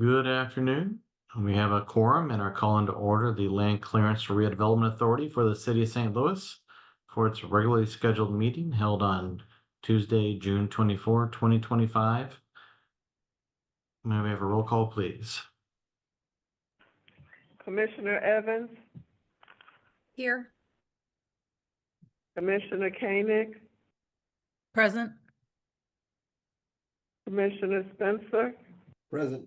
Good afternoon. We have a quorum and are calling to order the Land Clearance Redevelopment Authority for the City of St. Louis for its regularly scheduled meeting held on Tuesday, June 24, 2025. May we have a roll call, please? Commissioner Evans, Here. Commissioner Koenig, Present. Commissioner Spencer, Present.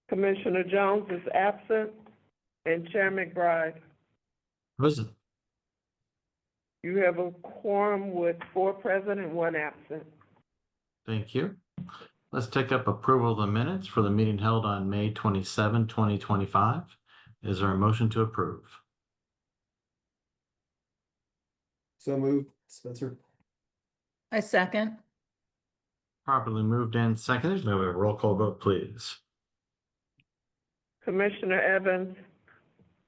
Commissioner Jones is absent, and Chair McBride. Present. You have a quorum with 4 present and 1 absent. Thank you. Let's take up approval of the minutes for the meeting held on May 27, 2025. Is there a motion to approve? So moved, Spencer. I second. Properly moved and seconded. May we have a roll call vote, please? Commissioner Evans,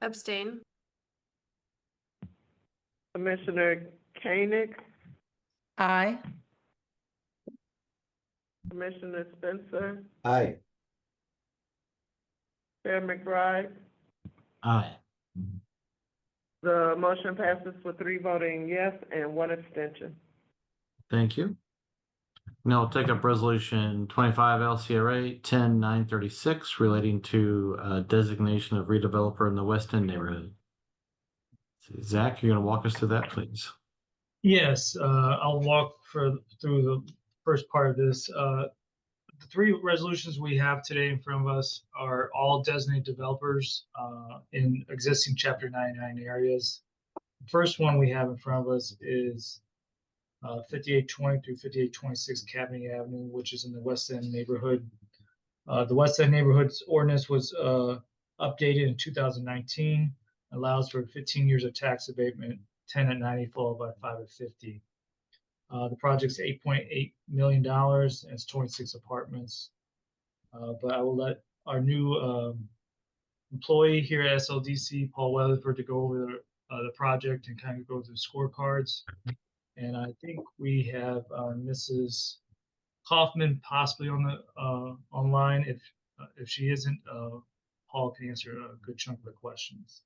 Abstain. Commissioner Koenig, Aye. Commissioner Spencer, Aye. Chair McBride. Aye. The motion passes with 3 voting yes and 1 abstention. Thank you. Now we'll take up resolution 25 LCRA 10936 relating to designation of redeveloper in the West End neighborhood. So Zach, you're going to walk us through that, please. Yes, I'll walk through the first part of this. The 3 resolutions we have today in front of us are all designated developers in existing Chapter 99 areas. The first one we have in front of us is 5820 through 5826 Cabinet Avenue, which is in the West End neighborhood. The West End neighborhood's ordinance was updated in 2019, allows for 15 years of tax abatement, 10 at 90 followed by 5 at 50. The project's $8.8 million and it's 26 apartments. But I will let our new employee here at SLDC, Paul Weatherford, to go over the project and kind of go through scorecards. And I think we have Mrs. Kaufman possibly on the online. If she isn't, Paul can answer a good chunk of the questions.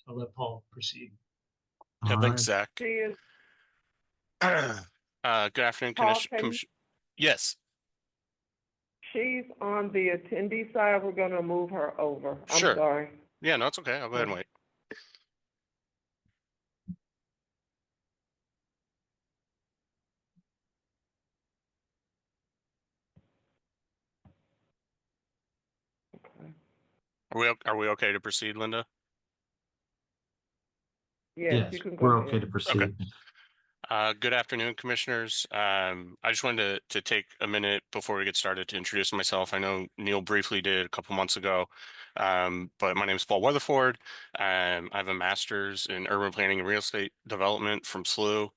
I'll let Paul proceed. Yeah, thanks, Zach. She is, Good afternoon, Paul, Yes. she's on the attendee side. We're going to move her over. I'm Sure. sorry. Yeah, no, it's okay. I'll go ahead and wait. Are we okay to proceed, Linda? Yes, you can go we're ahead. okay to proceed. Good afternoon, commissioners. I just wanted to take a minute before we get started to introduce myself. I know Neil briefly did a couple months ago, but my name is Paul Weatherford. I have a master's in urban planning and real estate development from SLU.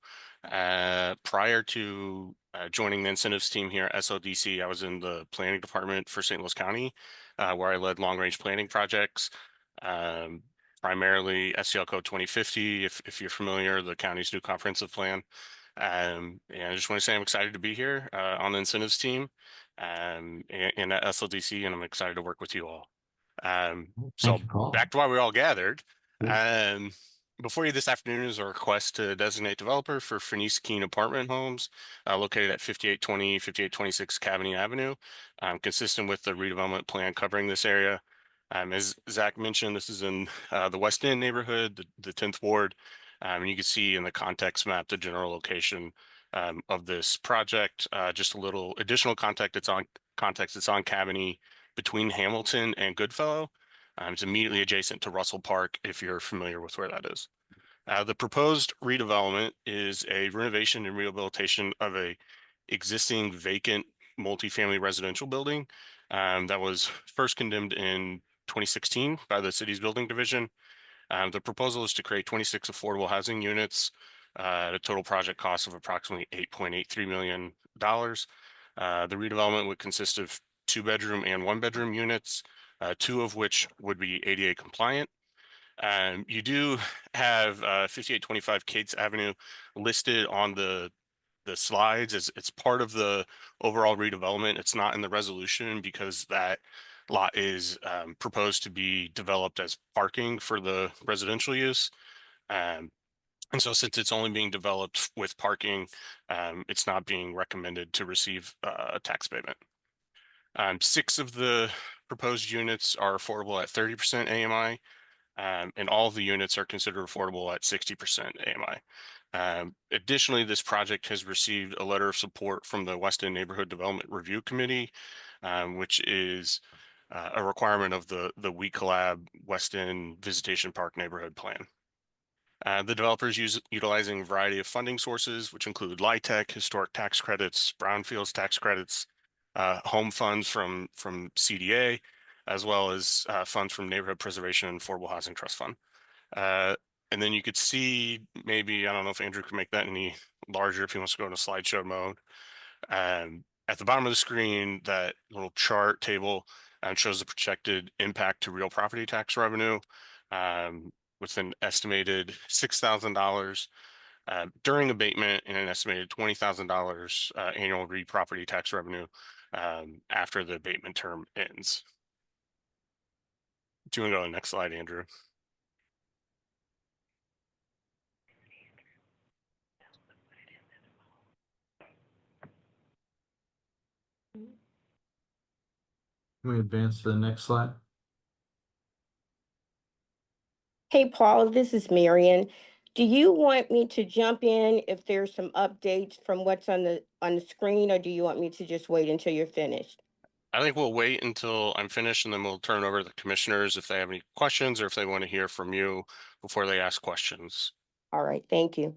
Prior to joining the incentives team here at SLDC, I was in the planning department for St. Louis County, where I led long-range planning projects. Primarily SCL Code 2050, if you're familiar, the county's new comprehensive plan. And I just want to say I'm excited to be here on the incentives team and at SLDC, and I'm excited to work with you all. So back to why we're all gathered. Before you this afternoon is a request to designate developer for Fenice Keene apartment homes located at 5820, 5826 Cabinet Avenue, consistent with the redevelopment plan covering this area. As Zach mentioned, this is in the West End neighborhood, the 10th Ward. And you can see in the context map the general location of this project. Just a little additional context. It's on Cabinet between Hamilton and Goodfellow. It's immediately adjacent to Russell Park, if you're familiar with where that is. The proposed redevelopment is a renovation and rehabilitation of a existing vacant multifamily residential building that was first condemned in 2016 by the city's building division. The proposal is to create 26 affordable housing units at a total project cost of approximately $8.83 million. The redevelopment would consist of 2-bedroom and 1-bedroom units, 2 of which would be ADA compliant. You do have 5825 Cates Avenue listed on the the slides. It's part of the overall redevelopment. It's not in the resolution because that lot is proposed to be developed as parking for the residential use. And so since it's only being developed with parking, it's not being recommended to receive a tax payment. 6 of the proposed units are affordable at 30% AMI, and all of the units are considered affordable at 60% AMI. Additionally, this project has received a letter of support from the West End Neighborhood Development Review Committee, which is a requirement of the We Collab West End Visitation Park Neighborhood Plan. The developers utilizing a variety of funding sources, which include LIHTC, historic tax credits, brownfields tax credits, home funds from CDA, as well as funds from Neighborhood Preservation and Affordable Housing Trust Fund. And then you could see, maybe, I don't know if Andrew can make that any larger if he wants to go into slideshow mode. At the bottom of the screen, that little chart table shows the projected impact to real property tax revenue with an estimated $6,000 during abatement and an estimated $20,000 annual real property tax revenue after the abatement term ends. Do you want to go to the next slide, Andrew? Can we advance to the next slide? Hey, Paul, this is Marion. Do you want me to jump in if there's some updates from what's on the screen, or do you want me to just wait until you're finished? I think we'll wait until I'm finished and then we'll turn over to the commissioners if they have any questions or if they want to hear from you before they ask questions. All right, thank you.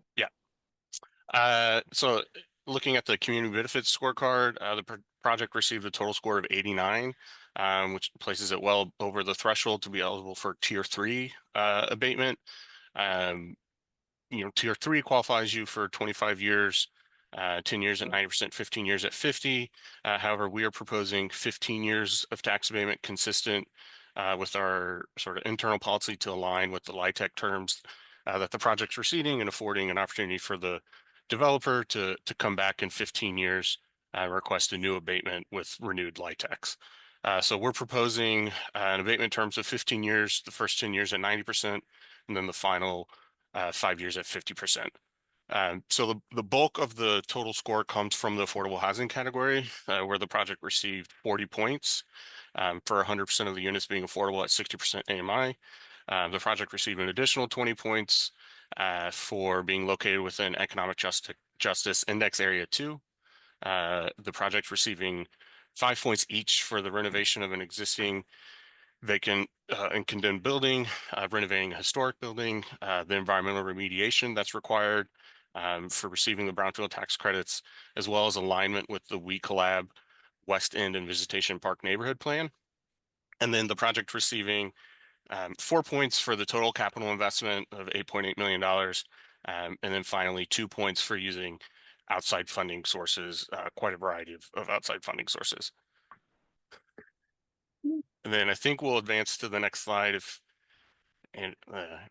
So looking at the community benefits scorecard, the project received a total score of 89, which places it well over the threshold to be eligible for tier 3 abatement. Tier 3 qualifies you for 25 years, 10 years at 90%, 15 years at 50. However, we are proposing 15 years of tax abatement consistent with our sort of internal policy to align with the LIHTC terms that the project's receiving and affording an opportunity for the developer to come back in 15 years, request a new abatement with renewed LIHTCs. So we're proposing an abatement terms of 15 years, the first 10 years at 90%, and then the final 5 years at 50%. So the bulk of the total score comes from the affordable housing category, where the project received 40 points for 100% of the units being affordable at 60% AMI. The project received an additional 20 points for being located within economic justice index area 2. The project receiving 5 points each for the renovation of an existing vacant and condemned building, renovating a historic building, the environmental remediation that's required for receiving the brownfield tax credits, as well as alignment with the We Collab West End and Visitation Park Neighborhood Plan. And then the project receiving 4 points for the total capital investment of $8.8 million. And then finally, 2 points for using outside funding sources, quite a variety of outside funding sources. And then I think we'll advance to the next slide if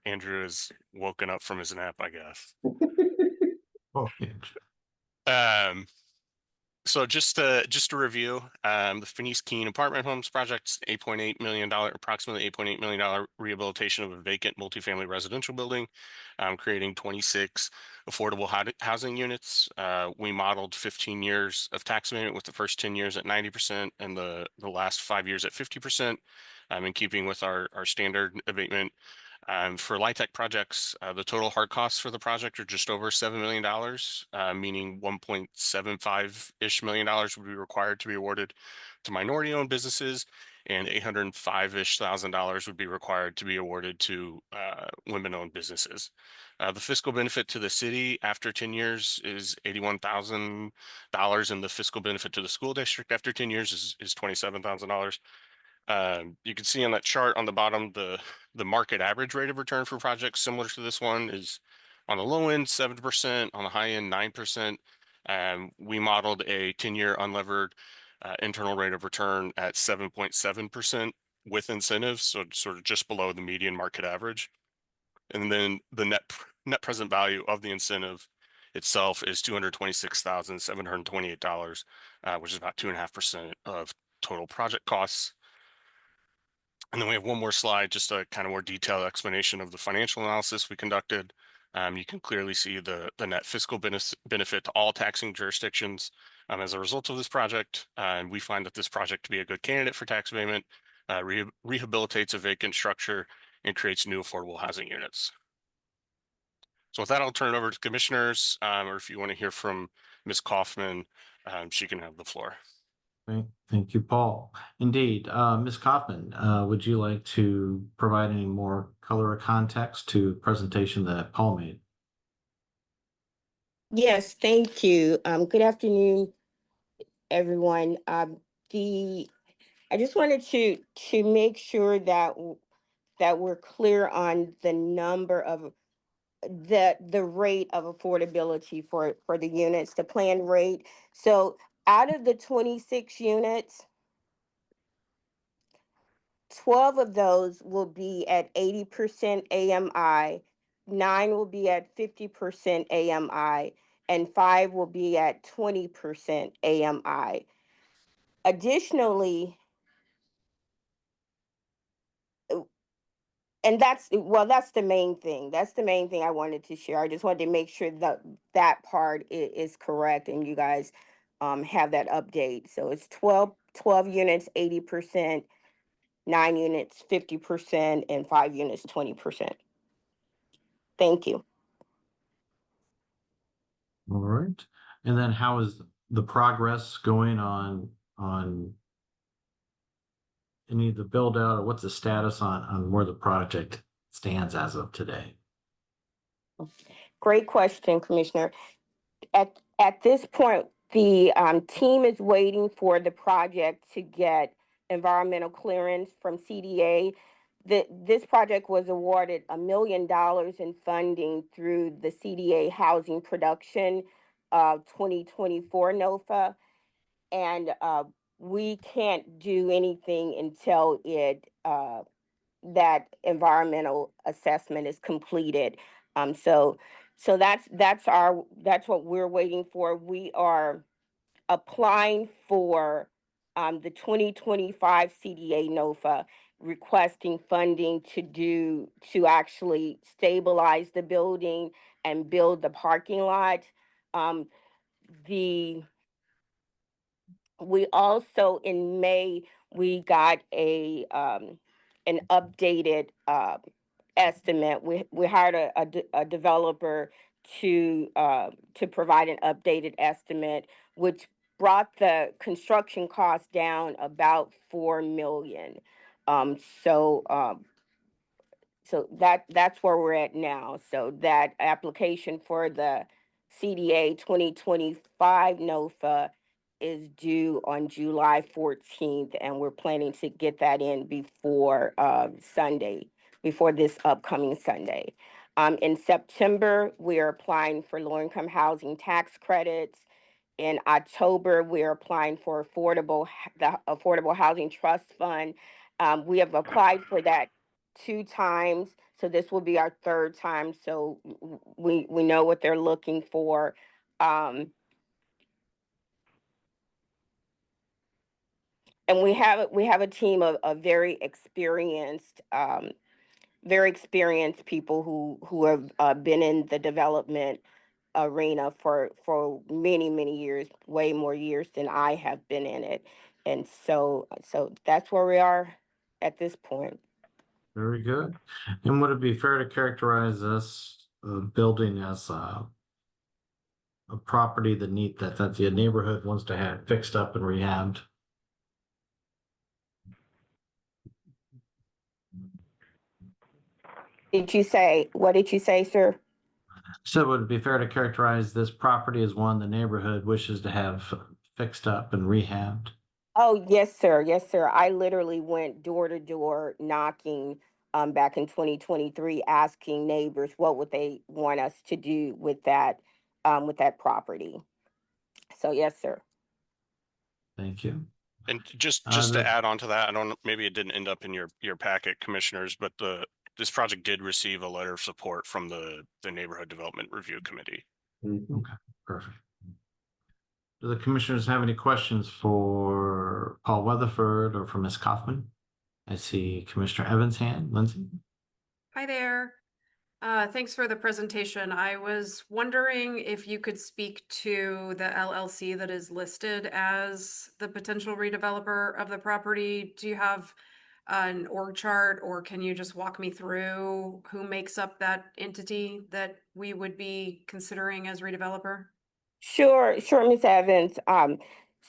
Andrew is woken up from his nap, I guess. Oh, yeah. So just to review, the Phineas Keene Apartment Homes Project, $8.8 million, approximately $8.8 million rehabilitation of a vacant multifamily residential building, creating 26 affordable housing units. We modeled 15 years of tax abatement with the first 10 years at 90% and the last 5 years at 50%, in keeping with our standard abatement. For LIHTC projects, the total hard costs for the project are just over $7 million, meaning $1.75-ish million would be required to be awarded to minority-owned businesses, and $805-ish thousand would be required to be awarded to women-owned businesses. The fiscal benefit to the city after 10 years is $81,000, and the fiscal benefit to the school district after 10 years is $27,000. You can see on that chart on the bottom, the market average rate of return for projects similar to this one is on the low end, 7%, on the high end, 9%. We modeled a 10-year unlevered internal rate of return at 7.7% with incentives, so sort of just below the median market average. And then the net present value of the incentive itself is $226,728, which is about 2.5% of total project costs. And then we have one more slide, just a kind of more detailed explanation of the financial analysis we conducted. You can clearly see the net fiscal benefit to all taxing jurisdictions as a result of this project. And we find that this project to be a good candidate for tax abatement, rehabilitates a vacant structure, and creates new affordable housing units. So with that, I'll turn it over to commissioners, or if you want to hear from Ms. Kaufman, she can have the floor. Thank you, Paul. Indeed, Ms. Kaufman, would you like to provide any more color or context to the presentation that Paul made? Yes, thank you. Good afternoon, everyone. I just wanted to make sure that that we're clear on the number of the rate of affordability for the units, the planned rate. So out of the 26 units, 12 of those will be at 80% AMI, 9 will be at 50% AMI, and 5 will be at 20% AMI. Additionally, and that's the main thing. That's the main thing I wanted to share. I just wanted to make sure that that part is correct and you guys have that update. So it's 12 units, 80%, 9 units, 50%, and 5 units, 20%. Thank you. All right. And then how is the progress going on any of the build out, or what's the status on where the project stands as of today? Great question, Commissioner. At this point, the team is waiting for the project to get environmental clearance from CDA. This project was awarded $1 million in funding through the CDA Housing Production 2024 NOFA, and we can't do anything until that environmental assessment is completed. So that's what we're waiting for. We are applying for the 2025 CDA NOFA, requesting funding to actually stabilize the building and build the parking lot. We also in May we got an updated estimate. We hired a developer to provide an updated estimate, which brought the construction cost down about $4 million. So that's where we're at now. So that application for the CDA 2025 NOFA is due on July 14th, and we're planning to get that in before Sunday, before this upcoming Sunday. In September, we are applying for low-income housing tax credits. In October, we are applying for the Affordable Housing Trust Fund. We have applied for that 2 times, so this will be our 3rd time. So we know what they're looking for. And we have a team of very experienced people who have been in the development arena for many years, way more years than I have been in it. And so that's where we are at this point. Very good. And would it be fair to characterize this building as a property that the neighborhood wants to have fixed up and rehabbed? What did you say, sir? So would it be fair to characterize this property as one the neighborhood wishes to have fixed up and rehabbed? Oh, yes, sir. Yes, sir. I literally went door to door knocking back in 2023, asking neighbors what would they want us to do with that property. So yes, sir. Thank you. And just to add on to that, I don't know, maybe it didn't end up in your packet, commissioners, but this project did receive a letter of support from the Neighborhood Development Review Committee. Mhm. Perfect. Do the commissioners have any questions for Paul Weatherford or for Ms. Kaufman? I see Commissioner Evans' hand. Lindsay? Hi there. Thanks for the presentation. I was wondering if you could speak to the LLC that is listed as the potential redeveloper of the property. Do you have an org chart, or can you just walk me through who makes up that entity that we would be considering as redeveloper? Sure, Ms. Evans.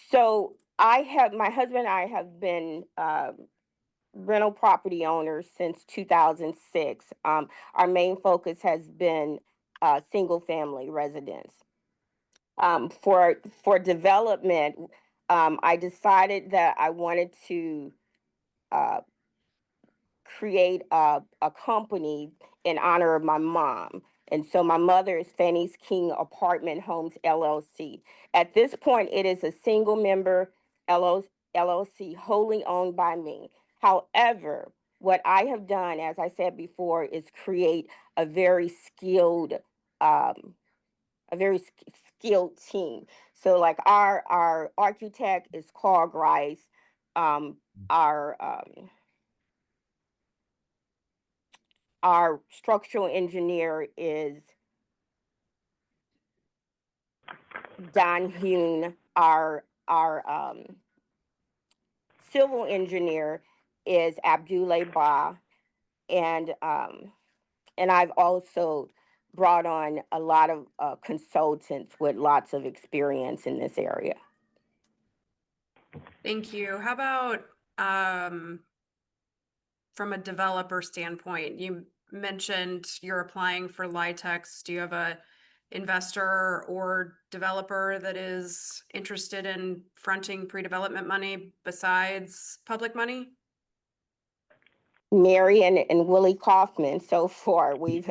So my husband and I have been rental property owners since 2006. Our main focus has been single family residence. For development, I decided that I wanted to uh, create a company in honor of my mom. And so my mother is Fanny's King Apartment Homes LLC. At this point, it is a single member LLC wholly owned by me. However, what I have done, as I said before, is create a very skilled, um, skilled team. So like our architect is Carl Grice, our our structural engineer is Don Hune. Our civil engineer is Abdullah Ba, and I've also brought on a lot of consultants with lots of experience in this area. Thank you. How about from a developer standpoint? You mentioned you're applying for LIHTC. Do you have a investor or developer that is interested in fronting pre-development money besides public money? Mary and Willie Kaufman. So far, we've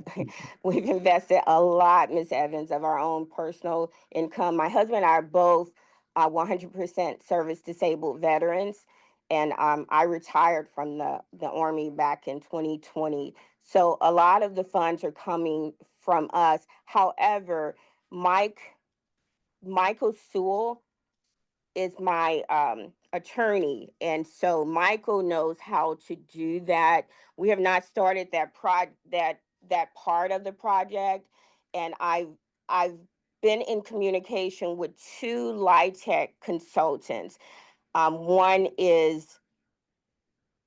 we've invested a lot, Miss Evans, of our own personal income. My husband and I are both 100% service disabled veterans, and I retired from the Army back in 2020. So a lot of the funds are coming from us. However, Michael Sewell is my attorney, and so Michael knows how to do that. We have not started that part of the project, and I've been in communication with two LIHTC consultants. One is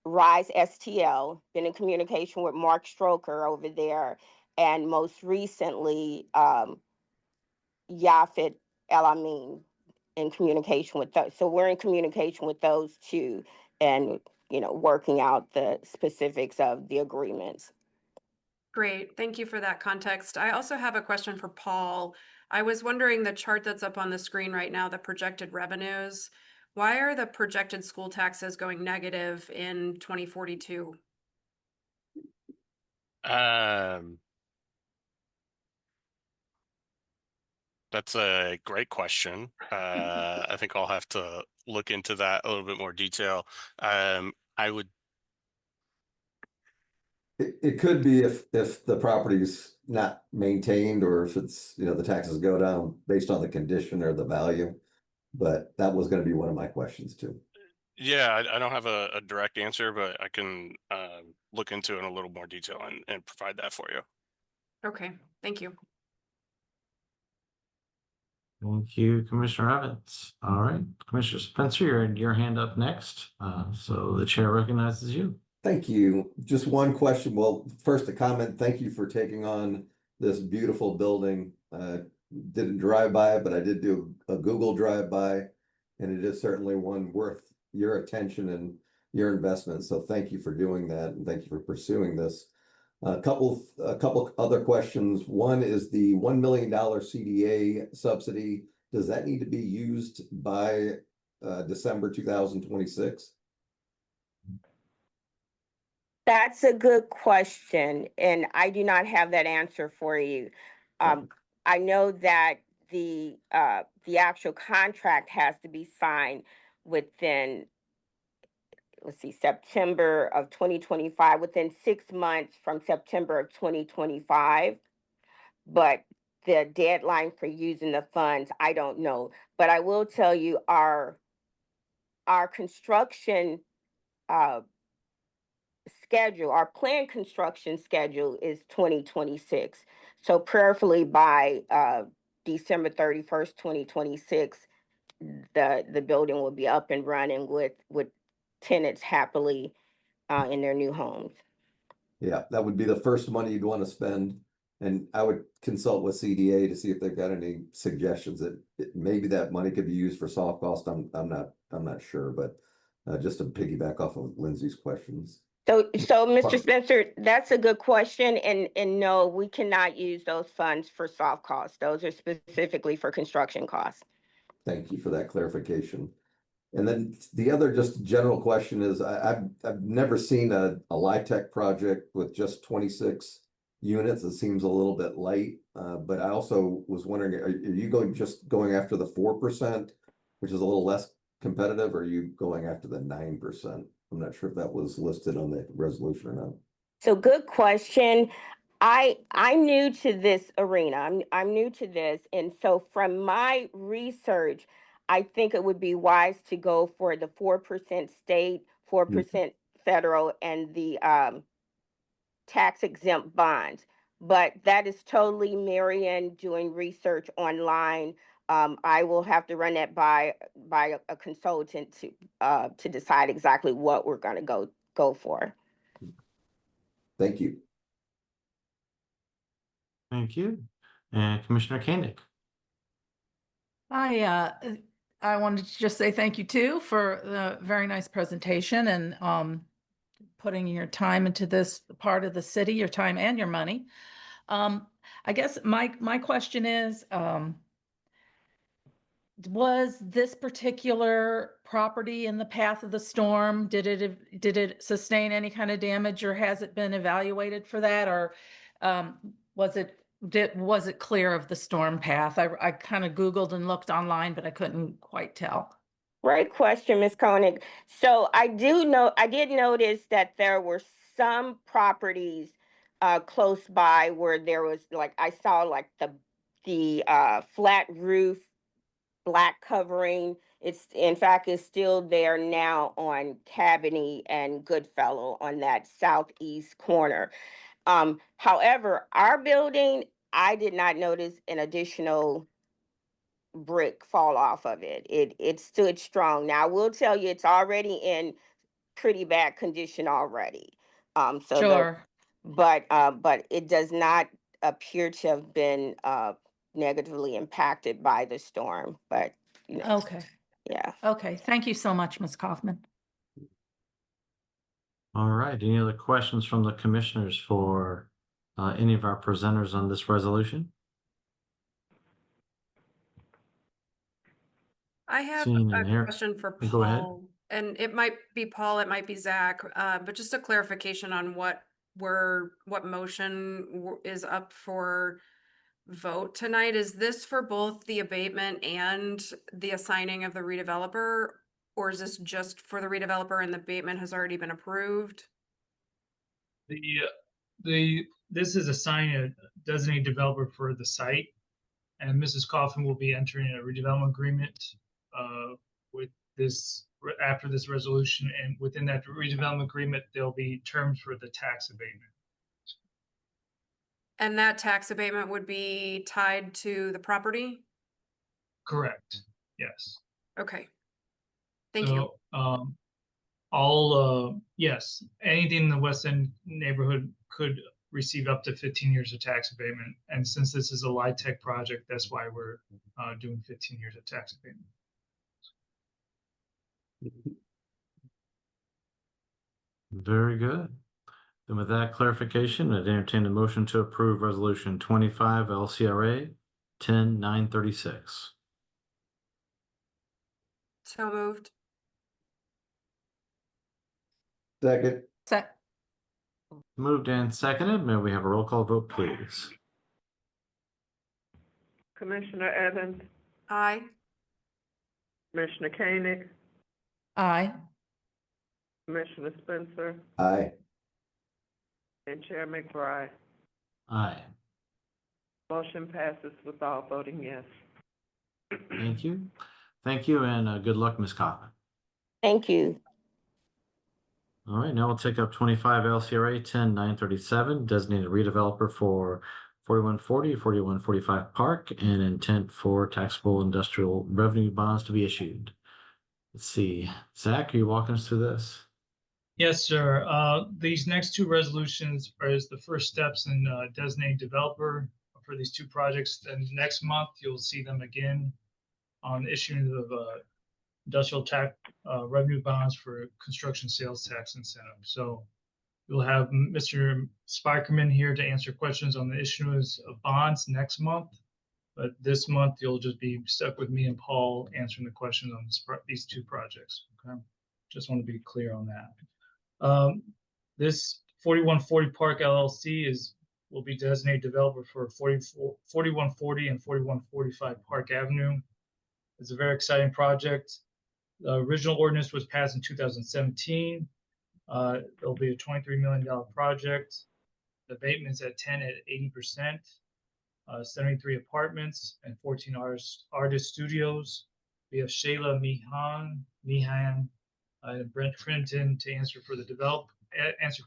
Rise STL. Been in communication with Mark Stroker over there, and most recently Yafet El Amin in communication with those. So we're in communication with those two and, working out the specifics of the agreements. Great. Thank you for that context. I also have a question for Paul. I was wondering, the chart that's up on the screen right now, the projected revenues, why are the projected school taxes going negative in 2042? That's a great question. I think I'll have to look into that a little bit more detail. I would. It could be if the property's not maintained or if it's, the taxes go down based on the condition or the value. But that was gonna be one of my questions too. Yeah, I don't have a direct answer, but I can look into it in a little more detail and provide that for you. Okay, thank you. Thank you, Commissioner Evans. All right, Commissioner Spencer, your hand up next. So the chair recognizes you. Thank you. Just one question. Well, first a comment. Thank you for taking on this beautiful building. Didn't drive by it, but I did do a Google drive by, and it is certainly one worth your attention and your investment. So thank you for doing that, and thank you for pursuing this. A couple other questions. One is the $1 million CDA subsidy. Does that need to be used by December 2026? That's a good question, and I do not have that answer for you. I know that the actual contract has to be signed within, let's see, September of 2025, within 6 months from September of 2025. But the deadline for using the funds, I don't know. But I will tell you, our construction schedule, our planned construction schedule is 2026. So prayerfully by December 31st, 2026, the building will be up and running with tenants happily in their new homes. Yeah, that would be the first money you'd want to spend. And I would consult with CDA to see if they've got any suggestions that maybe that money could be used for soft cost. I'm not sure, but just to piggyback off of Lindsay's questions. So Mr. Spencer, that's a good question. And no, we cannot use those funds for soft costs. Those are specifically for construction costs. Thank you for that clarification. And then the other just general question is, I've never seen a LIHTC project with just 26 units. It seems a little bit light, but I also was wondering, are you going after the 4%, which is a little less competitive, or are you going after the 9%? I'm not sure if that was listed on the resolution or not. So good question. I'm new to this arena. I'm new to this, and so from my research, I think it would be wise to go for the 4% state, 4% federal, and the tax exempt bonds. But that is totally Marian doing research online. I will have to run that by a consultant to decide exactly what we're going to go for. Thank you. Thank you. And Commissioner Koenig. I wanted to just say thank you too for the very nice presentation and putting your time into this part of the city, your time and your money. I guess my question is, was this particular property in the path of the storm? Did it sustain any kind of damage, or has it been evaluated for that, or was it clear of the storm path? I kind of Googled and looked online, but I couldn't quite tell. Great question, Ms. Koenig. So I did notice that there were some properties close by where there was, like, I saw like the flat roof, black covering. It's, in fact, is still there now on Cabaney and Goodfellow on that southeast corner. However, our building, I did not notice an additional brick fall off of it. It stood strong. Now I will tell you, it's already in pretty bad condition already. So Sure. but it does not appear to have been negatively impacted by the storm. But you know, Okay. yeah. Okay. Thank you so much, Ms. Kaufman. All right. Any other questions from the commissioners for any of our presenters on this resolution? I have Seeing a and hearing. question for Go ahead. Paul, and it might be Paul, it might be Zach, but just a clarification on what motion is up for vote tonight. Is this for both the abatement and the assigning of the redeveloper, or is this just for the redeveloper and the abatement has already been approved? This is assigning a designated developer for the site, and Mrs. Coffin will be entering a redevelopment agreement with this after this resolution, and within that redevelopment agreement, there'll be terms for the tax abatement. And that tax abatement would be tied to the property? Correct. Yes. Okay. Thank you. Yes, anything in the West End neighborhood could receive up to 15 years of tax abatement. And since this is a LIHTC project, that's why we're doing 15 years of tax abatement. Very good. Then with that clarification, I'd entertain a motion to approve resolution 25 LCRA 10936. So moved. Second. Moved and seconded. May we have a roll call vote, please? Commissioner Evans, Aye. Commissioner Koenig, Aye. Commissioner Spencer, Aye. and Chair McBride. Aye. Motion passes with all voting yes. Thank you. Thank you, and good luck, Ms. Kaufman. Thank you. All right, now we'll take up 25 LCRA 10937, designated redeveloper for 4140, 4145 Park, and intent for taxable industrial revenue bonds to be issued. Let's see, Zach, are you walking us through this? Yes, sir. These next two resolutions are as the first steps in designating developer for these two projects. Then next month, you'll see them again on issuing of industrial tax revenue bonds for construction sales tax incentive. So we'll have Mr. Spikerman here to answer questions on the issuance of bonds next month. But this month, you'll just be stuck with me and Paul answering the questions on these two projects. Okay, just want to be clear on that. This 4140 Park LLC will be designated developer for 4140 and 4145 Park Avenue. It's a very exciting project. The original ordinance was passed in 2017. It'll be a $23 million project. The abatement's at 80%. 73 apartments and 14 artist studios. We have Shayla Meehan, and Brent Crinton to answer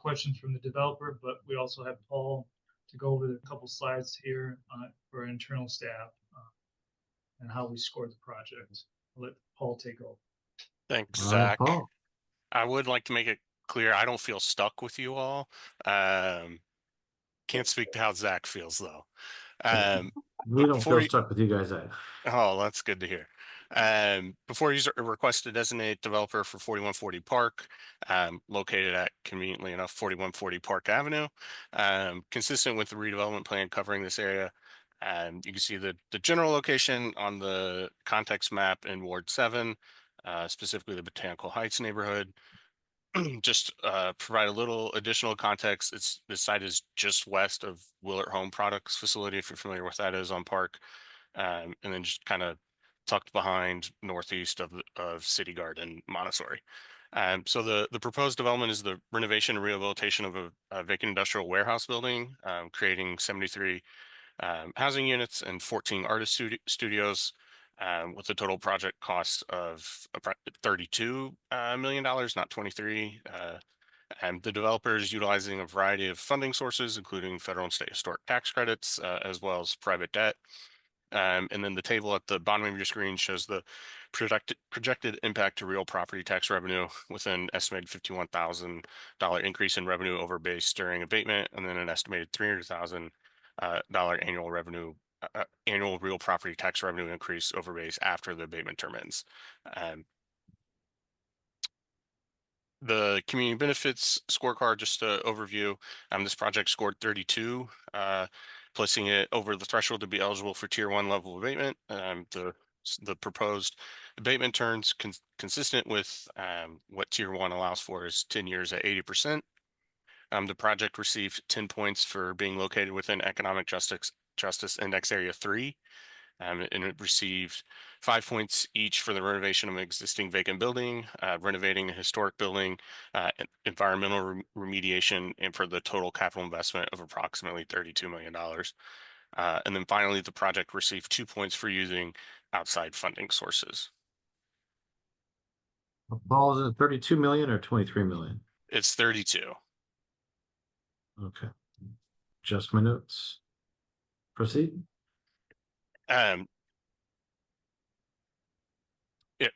questions from the developer, but we also have Paul to go over a couple slides here for our internal staff and how we scored the project. I'll let Paul take over. Thanks, All right, Zach. Paul. I would like to make it clear I don't feel stuck with you all. Can't speak to how Zach feels though. We But don't before feel you, stuck with you guys either. oh, that's good to hear. Before you request to designate developer for 4140 Park, located at, conveniently enough, 4140 Park Avenue, consistent with the redevelopment plan covering this area. You can see the general location on the context map in Ward 7, specifically the Botanical Heights neighborhood. Just provide a little additional context. This site is just west of Willard Home Products facility, if you're familiar with that is on Park, and then just kind of tucked behind northeast of City Garden Montessori. So the proposed development is the renovation and rehabilitation of a vacant industrial warehouse building, creating 73 housing units and 14 artist studios. With a total project cost of $32 million, not 23. And the developer is utilizing a variety of funding sources, including federal and state historic tax credits, as well as private debt. And then the table at the bottom of your screen shows the projected impact to real property tax revenue with an estimated $51,000 increase in revenue over base during abatement, and then an estimated $300,000 annual real property tax revenue increase over base after the abatement term ends. The community benefits scorecard, just an overview. This project scored 32, placing it over the threshold to be eligible for tier 1 level abatement. The proposed abatement terms consistent with what tier 1 allows for is 10 years at 80%. The project received 10 points for being located within economic justice index area 3. And it received 5 points each for the renovation of an existing vacant building, renovating a historic building, environmental remediation, and for the total capital investment of approximately $32 million. And then finally, the project received 2 points for using outside funding sources. Paul, is it 32 million or 23 million? It's 32. Okay. Just my notes. Proceed.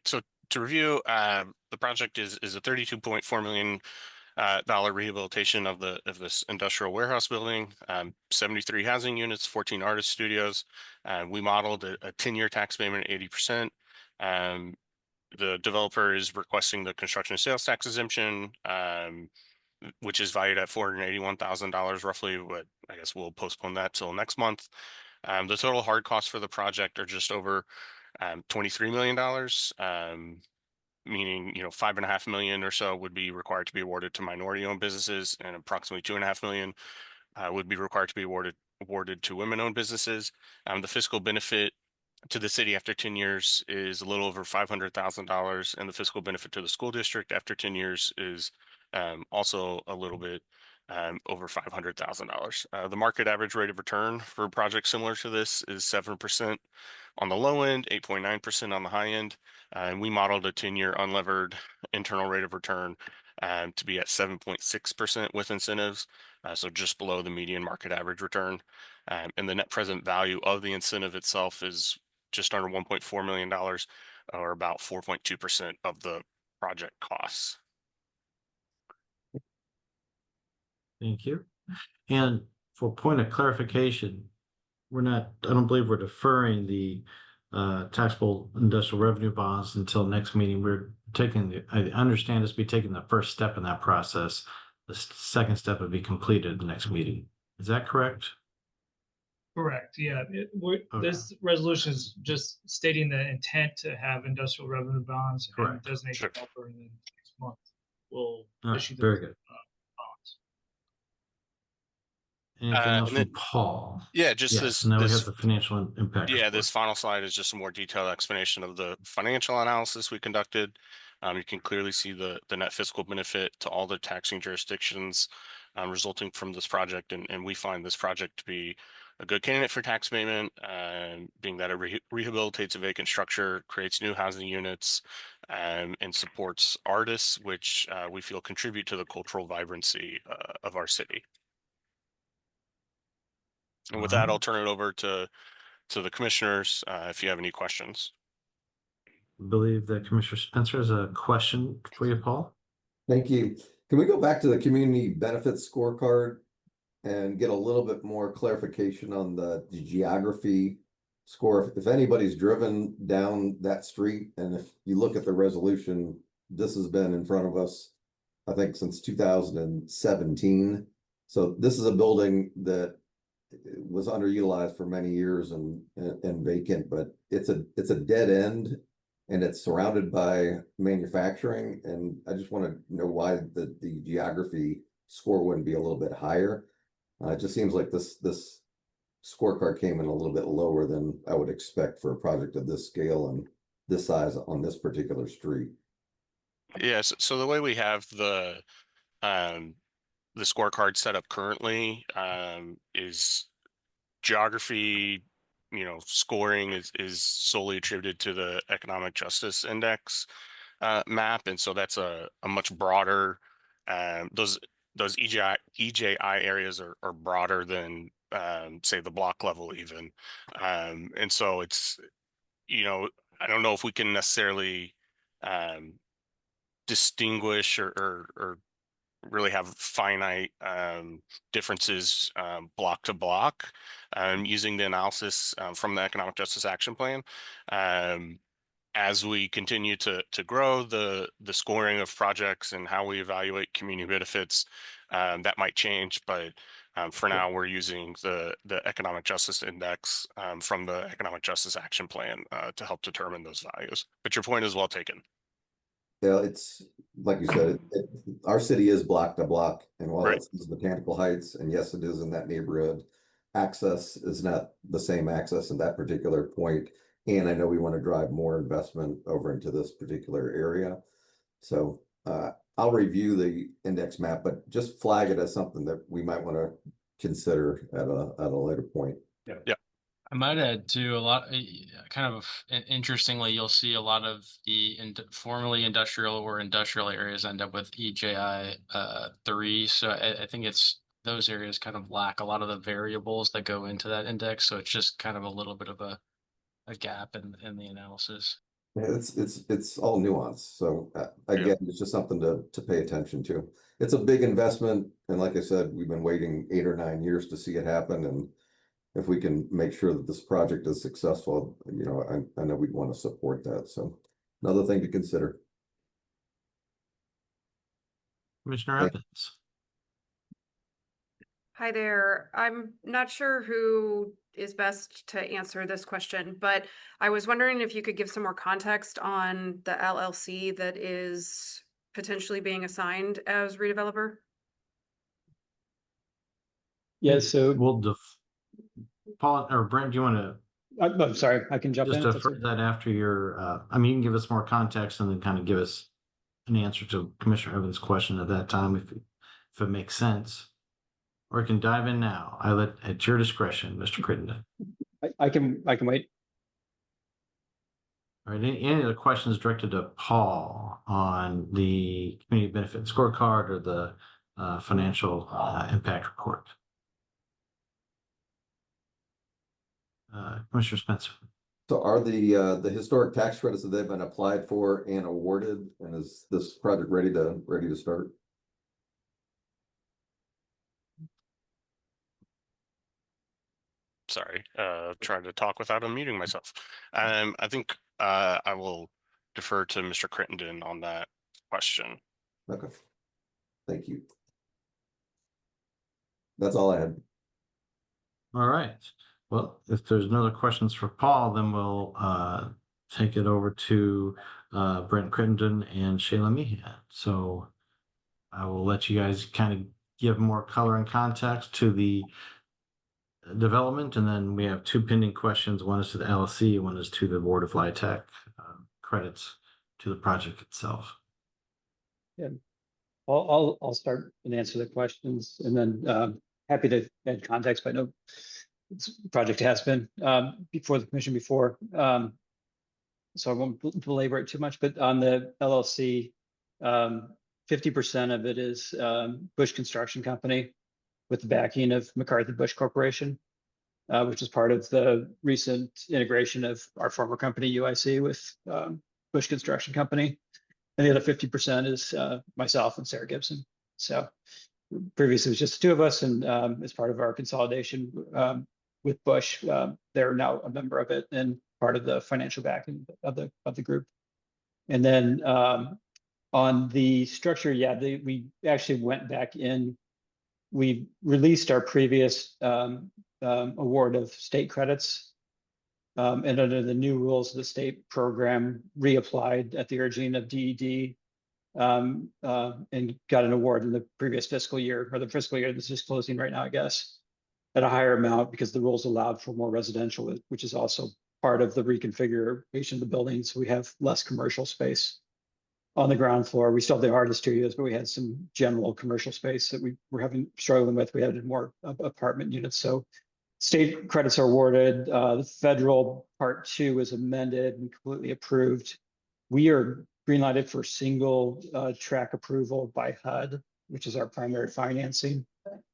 So to review, the project is a $32.4 million rehabilitation of this industrial warehouse building, 73 housing units, 14 artist studios. We modeled a 10-year tax payment at 80%. The developer is requesting the construction and sales tax exemption, which is valued at $481,000 roughly, but I guess we'll postpone that till next month. The total hard costs for the project are just over $23 million, meaning, $5.5 million or so would be required to be awarded to minority-owned businesses, and approximately $2.5 million would be required to be awarded to women-owned businesses. The fiscal benefit to the city after 10 years is a little over $500,000, and the fiscal benefit to the school district after 10 years is also a little bit over $500,000. The market average rate of return for projects similar to this is 7% on the low end, 8.9% on the high end. And we modeled a 10-year unlevered internal rate of return to be at 7.6% with incentives, so just below the median market average return. And the net present value of the incentive itself is just under $1.4 million, or about 4.2% of the project costs. Thank you. And for point of clarification, I don't believe we're deferring the taxable industrial revenue bonds until next meeting. I understand us be taking the first step in that process. The second step would be completed the next meeting. Is that correct? Correct, yeah. Okay. This resolution is just stating the intent to have industrial revenue bonds and Correct. designate Sure. developer in the next month. We'll All right, issue very the good. bonds. Anything else and from then- Paul? Yeah, just Yes, now we this have the financial impact. Yeah, report. this final slide is just a more detailed explanation of the financial analysis we conducted. You can clearly see the net fiscal benefit to all the taxing jurisdictions resulting from this project, and we find this project to be a good candidate for tax abatement, being that it rehabilitates a vacant structure, creates new housing units, and supports artists, which we feel contribute to the cultural vibrancy of our city. And with that, I'll turn it over to the commissioners if you have any questions. I believe that Commissioner Spencer has a question for you, Paul. Thank you. Can we go back to the community benefits scorecard and get a little bit more clarification on the geography score? If anybody's driven down that street, and if you look at the resolution, this has been in front of us, I think, since 2017. So this is a building that was underutilized for many years and vacant, but it's a dead end, and it's surrounded by manufacturing. And I just want to know why the geography score wouldn't be a little bit higher. It just seems like this scorecard came in a little bit lower than I would expect for a project of this scale and this size on this particular street. Yes, so the way we have the scorecard set up currently is geography, scoring is solely attributed to the Economic Justice Index map, and so that's a much broader. Those EJI areas are broader than say the block level even, and so it's I don't know if we can necessarily distinguish or really have finite differences block to block using the analysis from the Economic Justice Action Plan. As we continue to grow the scoring of projects and how we evaluate community benefits, that might change, but for now we're using the Economic Justice Index from the Economic Justice Action Plan to help determine those values. But your point is well taken. Yeah, it's like you said, our city is block to block, and while Right. it's Botanical Heights, and yes, it is in that neighborhood, access is not the same access in that particular point. And I know we want to drive more investment over into this particular area. So I'll review the index map, but just flag it as something that we might want to consider at a later point. Yeah. I might add too, a lot, kind of interestingly, you'll see a lot of the formerly industrial or industrial areas end up with EJI 3. So I think it's those areas kind of lack a lot of the variables that go into that index. So it's just kind of a little bit of a gap in the analysis. Yeah, it's all nuance. So again, it's just something to pay attention to. It's a big investment, and like I said, we've been waiting 8 or 9 years to see it happen, and if we can make sure that this project is successful, I know we'd want to support that. So another thing to consider. Commissioner Thank- Evans. Hi there. I'm not sure who is best to answer this question, but I was wondering if you could give some more context on the LLC that is potentially being assigned as redeveloper. Yeah, so Paul or Brent, do you want to I'm sorry, I can jump just in. if that's defer that after your, you can give us more context and then kind of give us an answer to Commissioner Evans' question at that time, if it makes sense. or you can dive in now. At your discretion, Mr. Crittenden. I can wait. All right, any other questions directed to Paul on the community benefit scorecard or the financial impact report? Commissioner Spencer. So are the historic tax credits that they've been applied for and awarded, and is this project ready to start? Sorry, trying to talk without unmuting myself. I think I will defer to Mr. Crittenden on that question. Okay, thank you. That's all I had. All right. Well, if there's no other questions for Paul, then we'll take it over to Brent Crittenden and Shayla Meehan. So I will let you guys kind of give more color and context to the development, and then we have 2 pending questions. One is to the LLC, one is to the Board of LIHTC credits to the project itself. Yeah, I'll start and answer the questions, and then happy to add context. But I know this project has been before the commission before, so I won't belabor it too much. But on the LLC, 50% of it is Bush Construction Company, with the backing of McCarthy Bush Corporation, which is part of the recent integration of our former company UIC with Bush Construction Company. And the other 50% is myself and Sarah Gibson. So previously it was just the 2 of us, and as part of our consolidation with Bush, they're now a member of it and part of the financial backing of the group. And then on the structure, yeah, we actually went back in. We released our previous award of state credits, and under the new rules of the state program, reapplied at the urging of DED, and got an award in the previous fiscal year, or the fiscal year that's just closing right now, I guess, at a higher amount, because the rules allowed for more residential, which is also part of the reconfiguration of the building. So we have less commercial space on the ground floor. We still have the artist studios, but we had some general commercial space that we were struggling with. We added more apartment units. So state credits are awarded. The federal part 2 is amended and completely approved. We are greenlighted for single track approval by HUD, which is our primary financing.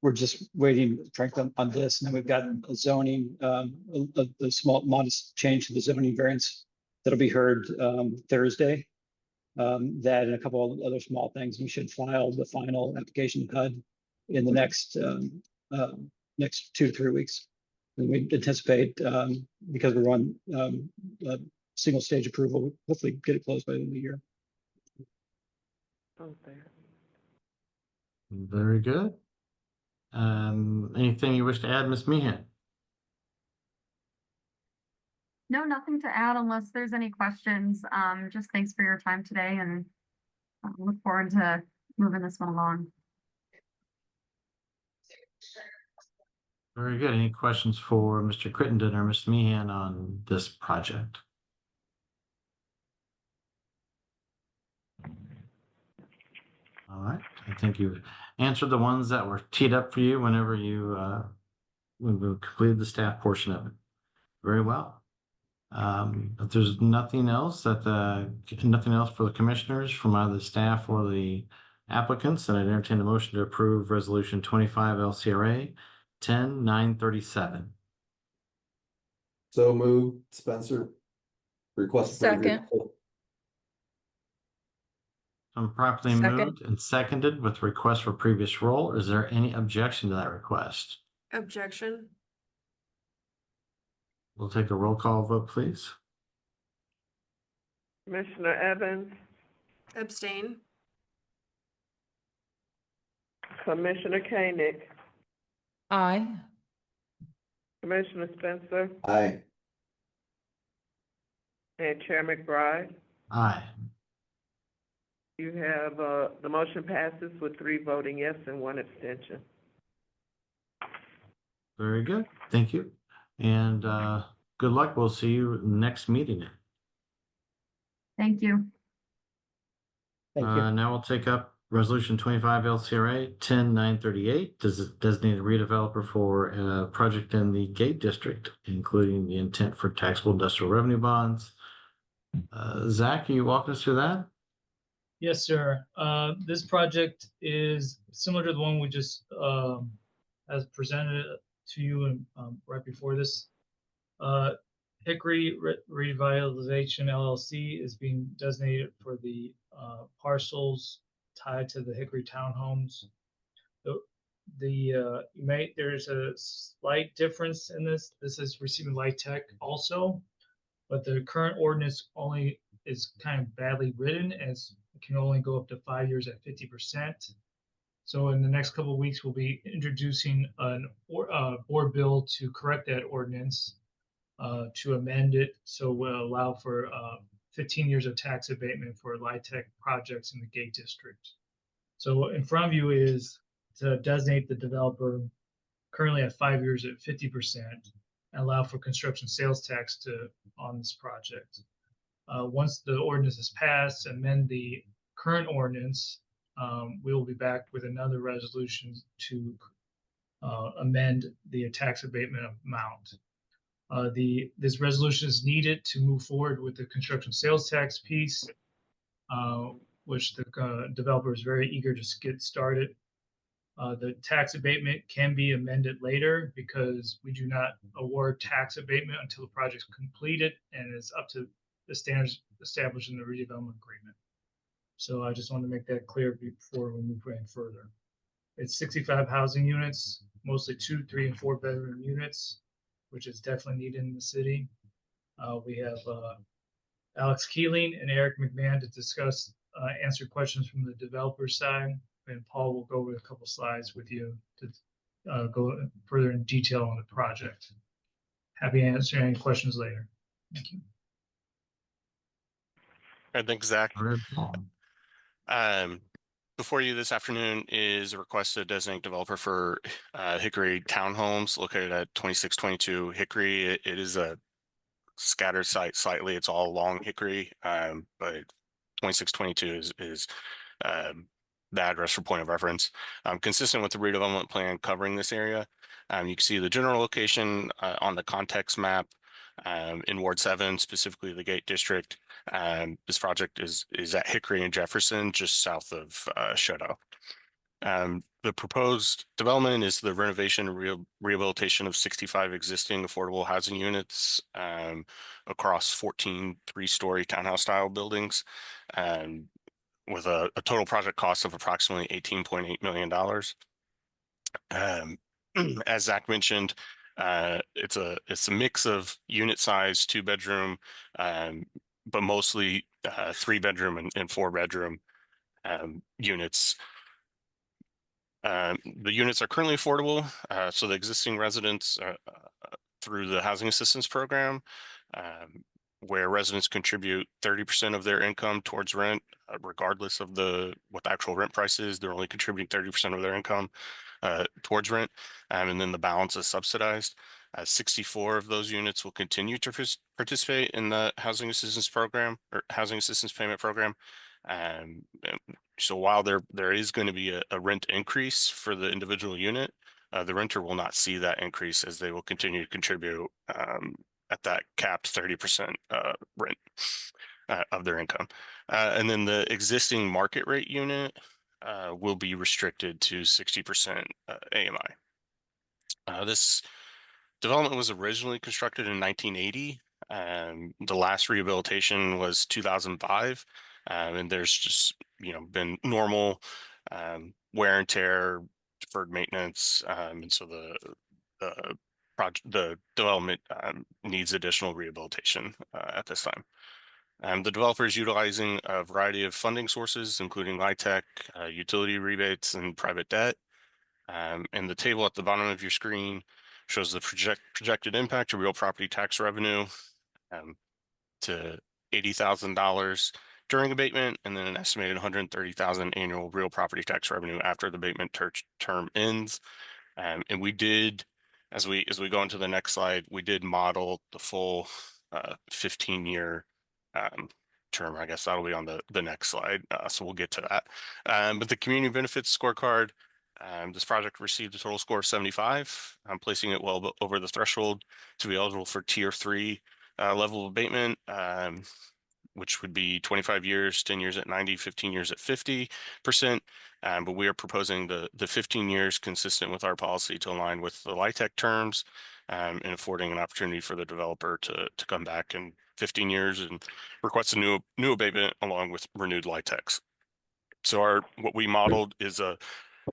We're just waiting, frankly, on this. And then we've got a zoning, a small modest change to the zoning variance that'll be heard Thursday. That and a couple of other small things. We should file the final application to HUD in the next 2 to 3 weeks. And we anticipate, because we're on single stage approval, hopefully get it closed by the end of the year. Okay. Very good. Anything you wish to add, Ms. Meehan? No, nothing to add unless there's any questions. Just thanks for your time today, and look forward to moving this one along. Very good. Any questions for Mr. Crittenden or Ms. Meehan on this project? All right. I think you've answered the ones that were teed up for you whenever you when we completed the staff portion of it. Very well. If there's nothing else for the commissioners from either the staff or the applicants, then I'd entertain the motion to approve Resolution 25 LCRA 10-937. So moved, Spencer. Request. Second. Properly Second. moved and seconded with request for previous roll. Is there any objection to that request? Objection. We'll take a roll call vote, please. Commissioner Evans, Abstain. Commissioner Koenig, Aye. Commissioner Spencer, Aye. and Chair McBride. Aye. You have, the motion passes with 3 voting yes and 1 abstention. Very good. Thank you. And good luck. We'll see you next meeting. Thank you. Thank you. Now we'll take up Resolution 25 LCRA 10938 designated redeveloper for a project in the Gate District, including the intent for taxable industrial revenue bonds. Zach, can you walk us through that? Yes, sir. This project is similar to the one we just as presented to you and right before this. Hickory Revitalization LLC is being designated for the parcels tied to the Hickory townhomes. There's a slight difference in this. This is receiving light tech also, but the current ordinance only is kind of badly written, as it can only go up to 5 years at 50%. So in the next couple of weeks, we'll be introducing an board bill to correct that ordinance, to amend it so we'll allow for 15 years of tax abatement for LIHTC projects in the Gate District. So in front of you is to designate the developer currently at 5 years at 50% and allow for construction sales tax on this project. Once the ordinance is passed, amend the current ordinance, we will be back with another resolution to amend the tax abatement amount. This resolution is needed to move forward with the construction sales tax piece, which the developer is very eager to get started. The tax abatement can be amended later because we do not award tax abatement until the project is completed and is up to the standards established in the redevelopment agreement. So I just want to make that clear before we move any further. It's 65 housing units, mostly 2, 3, and 4 bedroom units, which is definitely needed in the city. We have Alex Keeling and Eric McMahon to discuss, answer questions from the developer side, and Paul will go over a couple slides with you to go further in detail on the project. Happy to answer any questions later. Thank you. I think Zach. All right, Paul. Before you this afternoon is a request to designate developer for Hickory Townhomes located at 2622 Hickory. It is a scattered site slightly. It's all along Hickory, but 2622 is the address for point of reference. Consistent with the redevelopment plan covering this area. You can see the general location on the context map in Ward 7, specifically the Gate District. This project is at Hickory and Jefferson, just south of Shoto. The proposed development is the renovation and rehabilitation of 65 existing affordable housing units across 14 three-story townhouse style buildings, with a total project cost of approximately $18.8 million. As Zach mentioned, it's a mix of unit size, 2-bedroom, but mostly 3-bedroom and 4-bedroom units. The units are currently affordable, so the existing residents through the housing assistance program, where residents contribute 30% of their income towards rent, regardless of what the actual rent price is. They're only contributing 30% of their income towards rent, and then the balance is subsidized. 64 of those units will continue to participate in the housing assistance program or housing assistance payment program. So while there is going to be a rent increase for the individual unit, the renter will not see that increase as they will continue to contribute at that capped 30% rent of their income. And then the existing market rate unit will be restricted to 60% AMI. This development was originally constructed in 1980. The last rehabilitation was 2005. And there's just, been normal wear and tear, deferred maintenance. And so the development needs additional rehabilitation at this time. The developer is utilizing a variety of funding sources, including LIHTC, utility rebates, and private debt. And the table at the bottom of your screen shows the projected impact to real property tax revenue to $80,000 during abatement, and then an estimated $130,000 annual real property tax revenue after the abatement term ends. And we did, as we go into the next slide, we did model the full 15-year term. I guess that'll be on the next slide. So we'll get to that. But the community benefits scorecard, this project received a total score of 75. I'm placing it well over the threshold to be eligible for tier 3 level of abatement, which would be 25 years, 10 years at 90, 15 years at 50%. But we are proposing the 15 years consistent with our policy to align with the LIHTC terms, and affording an opportunity for the developer to come back in 15 years and request a new abatement along with renewed LIHTCs. So what we modeled is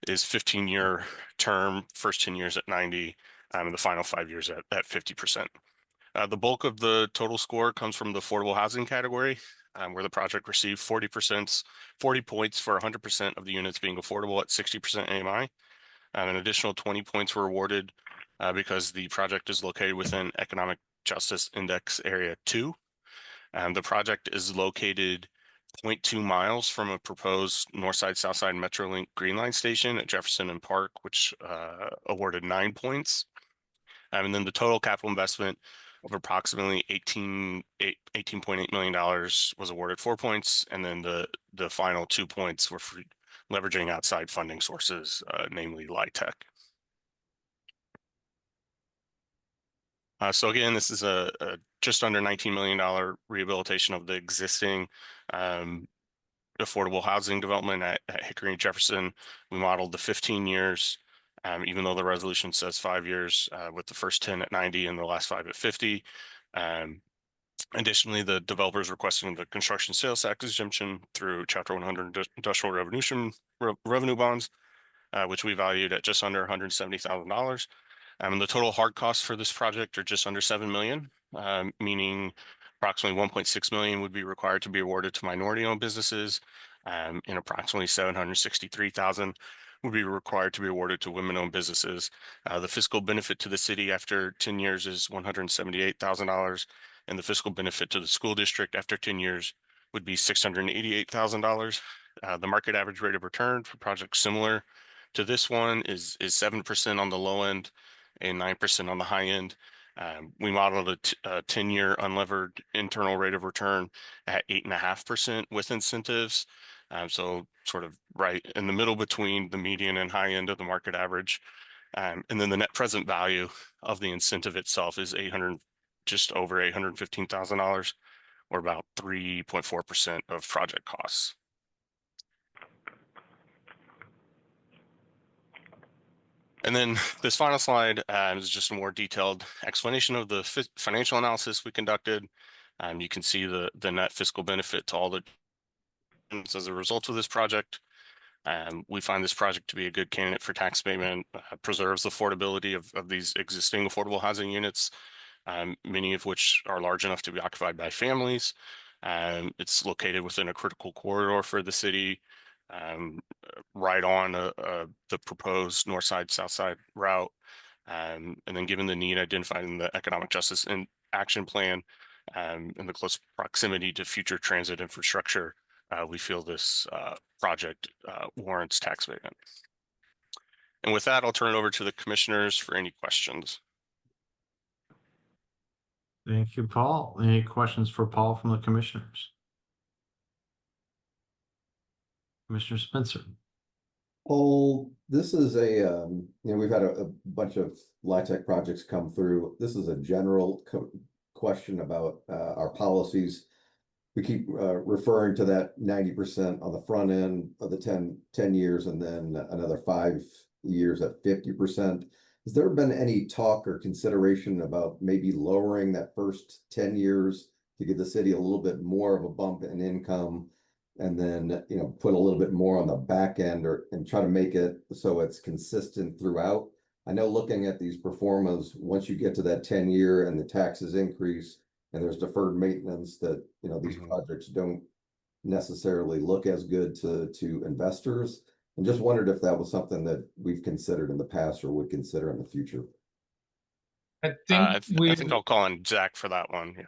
15-year term, first 10 years at 90, and the final 5 years at 50%. The bulk of the total score comes from the affordable housing category, where the project received 40 points for 100% of the units being affordable at 60% AMI. An additional 20 points were awarded because the project is located within Economic Justice Index Area 2. The project is located 0.2 miles from a proposed Northside Southside Metrolink Green Line station at Jefferson and Park, which awarded 9 points. And then the total capital investment of approximately $18.8 million was awarded 4 points, and then the final 2 points were for leveraging outside funding sources, namely LIHTC. So again, this is a just under $19 million rehabilitation of the existing affordable housing development at Hickory and Jefferson. We modeled the 15 years, even though the resolution says 5 years, with the first 10 at 90 and the last 5 at 50. Additionally, the developers requesting the construction sales tax exemption through Chapter 100 industrial revenue bonds, which we valued at just under $170,000. And the total hard costs for this project are just under $7 million, meaning approximately $1.6 million would be required to be awarded to minority-owned businesses, and approximately $763,000 would be required to be awarded to women-owned businesses. The fiscal benefit to the city after 10 years is $178,000, and the fiscal benefit to the school district after 10 years would be $688,000. The market average rate of return for projects similar to this one is 7% on the low end and 9% on the high end. We modeled a 10-year unlevered internal rate of return at 8.5% with incentives. So sort of right in the middle between the median and high end of the market average. And then the net present value of the incentive itself is just over $815,000, or about 3.4% of project costs. And then this final slide is just a more detailed explanation of the financial analysis we conducted. You can see the net fiscal benefit to all the as a result of this project. We find this project to be a good candidate for tax abatement, preserves the affordability of these existing affordable housing units, many of which are large enough to be occupied by families. It's located within a critical corridor for the city, right on the proposed north side, south side route. And then given the need identified in the Economic Justice Action Plan, and the close proximity to future transit infrastructure, we feel this project warrants tax abatement. And with that, I'll turn it over to the commissioners for any questions. Thank you, Paul. Any questions for Paul from the commissioners? Commissioner Spencer. Paul, this is we've had a bunch of LIHTC projects come through. This is a general question about our policies. We keep referring to that 90% on the front end of the 10 years and then another 5 years at 50%. Has there been any talk or consideration about maybe lowering that first 10 years to give the city a little bit more of a bump in income, and then put a little bit more on the back end and try to make it so it's consistent throughout? I know looking at these performas, once you get to that 10-year and the taxes increase and there's deferred maintenance, that these projects don't necessarily look as good to investors. And just wondered if that was something that we've considered in the past or would consider in the future. I I think think I'll call on Zach for that one. Yeah.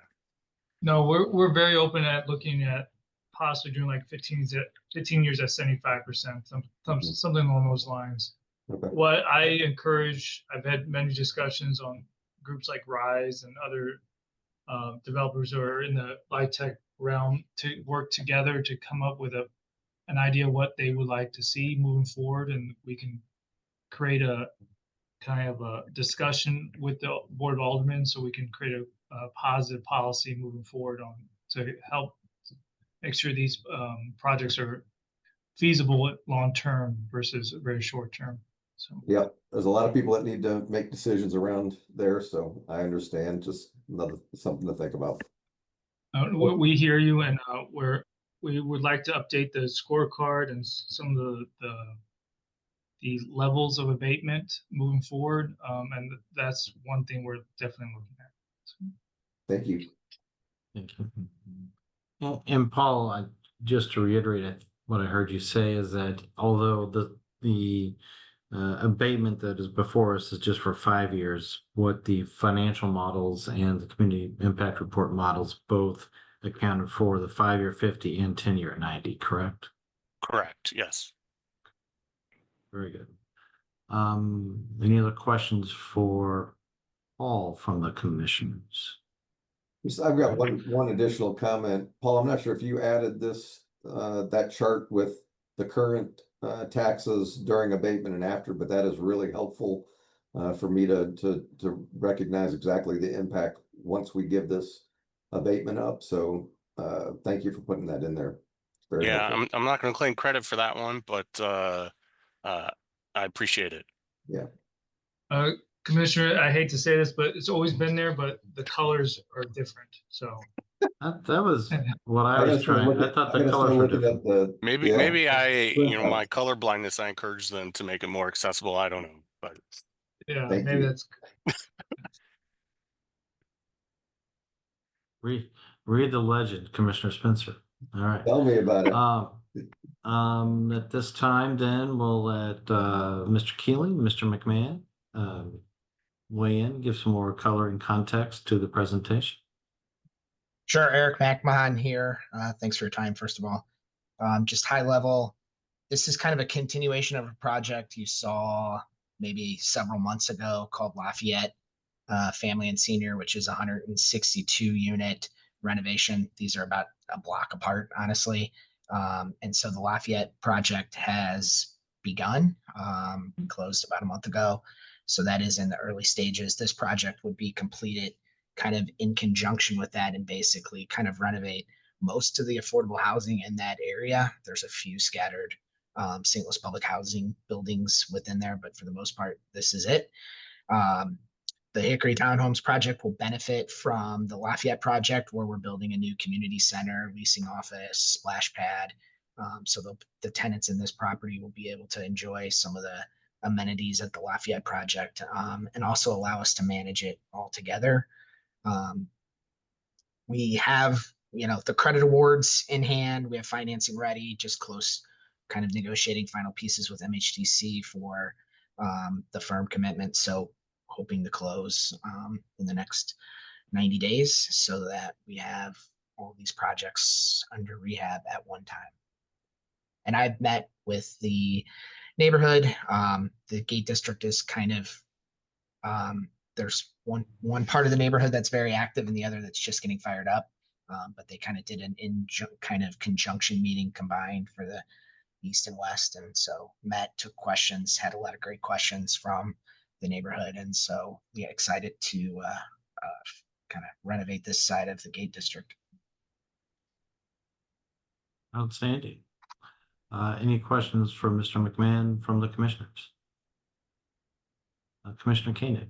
No, we're very open at looking at possibly doing like 15 years at 75%, something along those lines. Okay. What I encourage, I've had many discussions on groups like Rise and other developers who are in the LIHTC realm to work together to come up with an idea what they would like to see moving forward, and we can create a kind of a discussion with the Board of Aldermen so we can create a positive policy moving forward on to help make sure these projects are feasible long term versus very short term. So Yep, there's a lot of people that need to make decisions around there, so I understand, just another, something to think about. we hear you, and we would like to update the scorecard and some of the levels of abatement moving forward, and that's one thing we're definitely looking at. So. Thank you. Thank you. And Paul, just to reiterate what I heard you say is that although the abatement that is before us is just for 5 years, what the financial models and the community impact report models both accounted for the 5-year 50 and 10-year 90, correct? Correct. Yes. Very good. Any other questions for Paul from the commissioners? I've got one additional comment. Paul, I'm not sure if you added this, that chart with the current taxes during abatement and after, but that is really helpful for me to recognize exactly the impact once we give this abatement up. So thank you for putting that in there. It's very helpful. I'm not going to claim credit for that one, but I appreciate it. Yeah. Commissioner, I hate to say this, but it's always been there, but the colors are different. So that was what I was trying. I thought the colors were different. Maybe my color blindness, I encourage them to make it more accessible. I don't know, but yeah, Thank maybe you. that's Read the legend, Commissioner Spencer. All right. Tell me about it. At this time, then we'll let Mr. Keeling, Mr. McMahon weigh in, give some more color and context to the presentation. Sure, Eric McMahon here. Thanks for your time, first of all. Just high level, this is kind of a continuation of a project you saw maybe several months ago called Lafayette Family and Senior, which is a 162 unit renovation. These are about a block apart, honestly. And so the Lafayette project has begun, closed about a month ago. So that is in the early stages. This project would be completed kind of in conjunction with that and basically kind of renovate most of the affordable housing in that area. There's a few scattered St. Louis public housing buildings within there, but for the most part, this is it. The Hickory Townhomes project will benefit from the Lafayette project, where we're building a new community center, leasing office, splash pad. So the tenants in this property will be able to enjoy some of the amenities at the Lafayette project, and also allow us to manage it all together. We have, the credit awards in hand. We have financing ready, just close kind of negotiating final pieces with MHTC for the firm commitment. So hoping to close in the next 90 days so that we have all these projects under rehab at one time. And I've met with the neighborhood. The Gate District is kind of, there's one part of the neighborhood that's very active and the other that's just getting fired up. But they kind of did an kind of conjunction meeting combined for the East and West. And so met, took questions, had a lot of great questions from the neighborhood. And so yeah, excited to kind of renovate this side of the Gate District. Outstanding. Any questions for Mr. McMahon from the commissioners? Commissioner Koenig.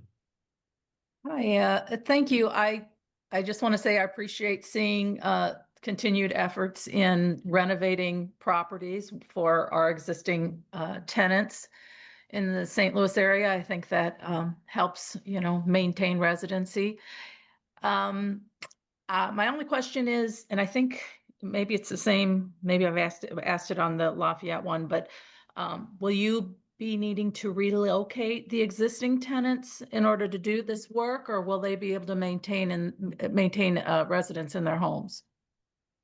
Hi, thank you. I just want to say I appreciate seeing continued efforts in renovating properties for our existing tenants in the St. Louis area. I think that helps, maintain residency. My only question is, and I think maybe it's the same, maybe I've asked it on the Lafayette one, but will you be needing to relocate the existing tenants in order to do this work, or will they be able to maintain residence in their homes?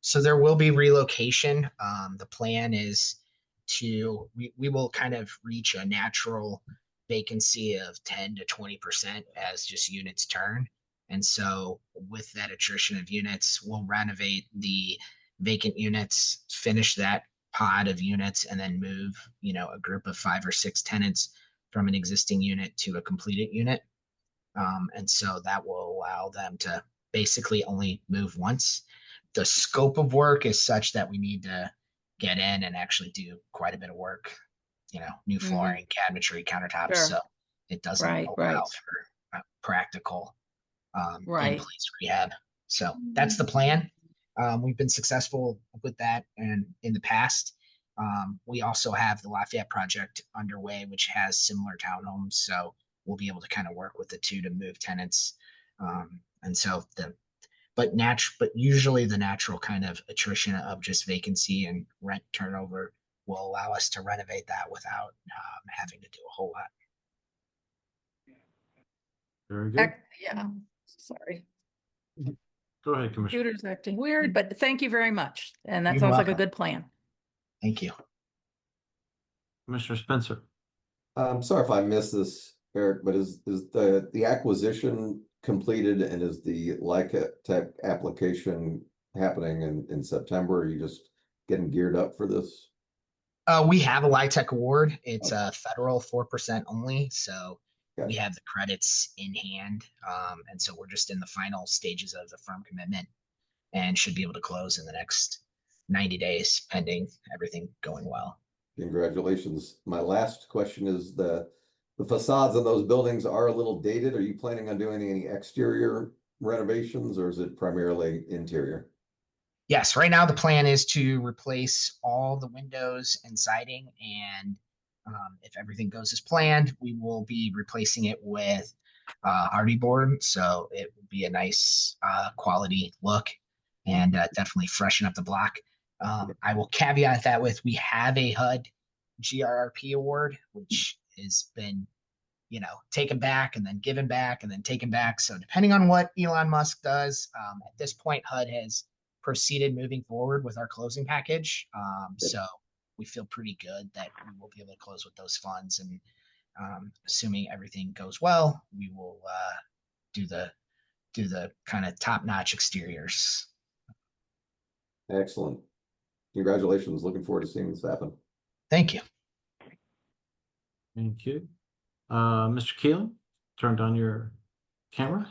So there will be relocation. The plan is we will kind of reach a natural vacancy of 10 to 20% as just units turn. And so with that attrition of units, we'll renovate the vacant units, finish that pod of units, and then move, a group of 5 or 6 tenants from an existing unit to a completed unit. And so that will allow them to basically only move once. The scope of work is such that we need to get in and actually do quite a bit of work, new flooring, cabinetry, countertops. Sure. So it doesn't Right, allow right. for practical Right. in-place rehab. So that's the plan. We've been successful with that and in the past. We also have the Lafayette project underway, which has similar townhomes. So we'll be able to kind of work with the two to move tenants. And so but usually the natural kind of attrition of just vacancy and rent turnover will allow us to renovate that without having to do a whole lot. Very good. Yeah, sorry. Go ahead, Commissioner. Computer's acting weird, but thank you very much. And that You're sounds like a welcome. good plan. Thank you. Commissioner Spencer. I'm sorry if I missed this, Eric, but is the acquisition completed and is the Tech application happening in September? Are you just getting geared up for this? We have a LITech award. It's a federal 4% only. So we Gotcha. have the credits in hand. And so we're just in the final stages of the firm commitment and should be able to close in the next 90 days, pending everything going well. Congratulations. My last question is the facades of those buildings are a little dated. Are you planning on doing any exterior renovations or is it primarily interior? Yes, right now the plan is to replace all the windows and siding, and if everything goes as planned, we will be replacing it with hardy board, so it will be a nice quality look and definitely freshen up the block. I will caveat that with we have a HUD GRRP award, which has been taken back and then given back and then taken back. So depending on what Elon Musk does, at this point, HUD has proceeded moving forward with our closing package. So we feel pretty good that we will be able to close with those funds. And assuming everything goes well, we will do the kind of top-notch exteriors. Excellent. Congratulations. Looking forward to seeing this happen. Thank you. Thank you. Mr. Keeling, turned on your camera.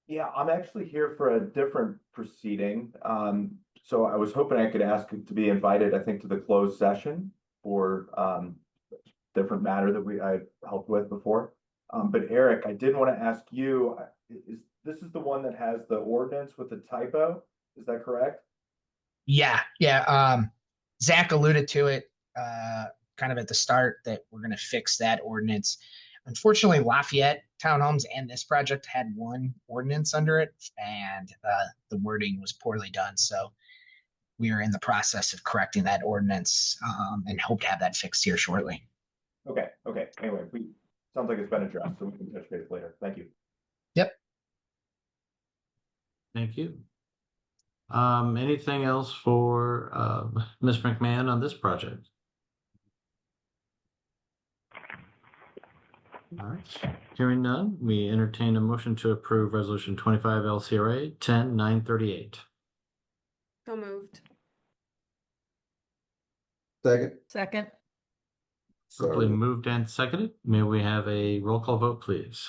Yeah, I'm actually here for a different proceeding. So I was hoping I could ask to be invited, I think, to the closed session for different matter that I helped with before. But Eric, I did want to ask you, this is the one that has the ordinance with the typo? Is that correct? Yeah. Zach alluded to it kind of at the start that we're going to fix that ordinance. Unfortunately, Lafayette Townhomes and this project had one ordinance under it, and the wording was poorly done. So we are in the process of correcting that ordinance and hope to have that fixed here shortly. Okay. Anyway, sounds like it's been addressed, so we can touch base later. Thank you. Yep. Thank you. Anything else for Ms. McMahon on this project? All right, hearing none, we entertain a motion to approve resolution 25 LCRA 10-938. So moved. Properly Second. Sorry. moved and seconded. May we have a roll call vote, please?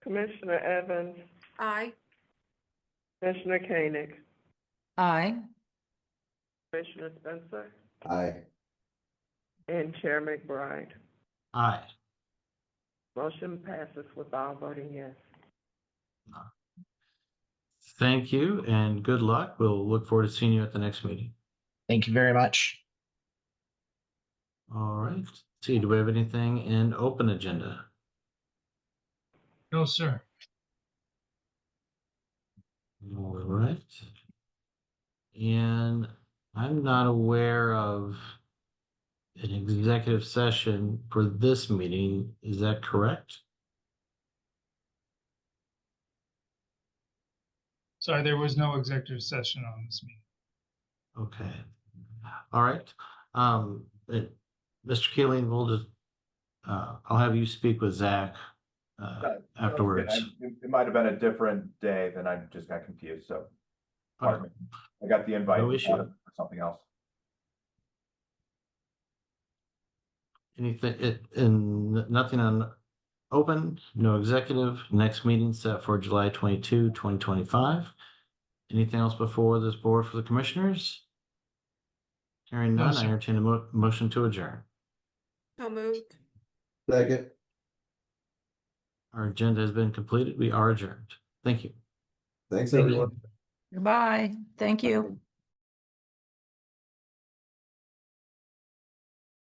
Commissioner Evans, Aye. Commissioner Koenig, Aye. Commissioner Spencer, Aye. and Chair McBride. Aye. Motion passes with all voting yes. Thank you and good luck. We'll look forward to seeing you at the next meeting. Thank you very much. All right. Let's see, do we have anything in open agenda? No, sir. All right. And I'm not aware of an executive session for this meeting. Is that correct? Sorry, there was no executive session on this meeting. Okay. All right. Mr. Keeling, we'll just, I'll have you speak with Zach afterwards. It might have been a different day, then I just got confused, so. Pardon me. I got the invite No for issue. something else. Anything, nothing on open, no executive, next meeting set for July 22, 2025. Anything else before this board for the commissioners? Hearing No, none, I sir. entertain a motion to adjourn. So moved. Second. Our agenda has been completed. We are adjourned. Thank you. Thanks, Thank you. everyone. Goodbye. Thank you.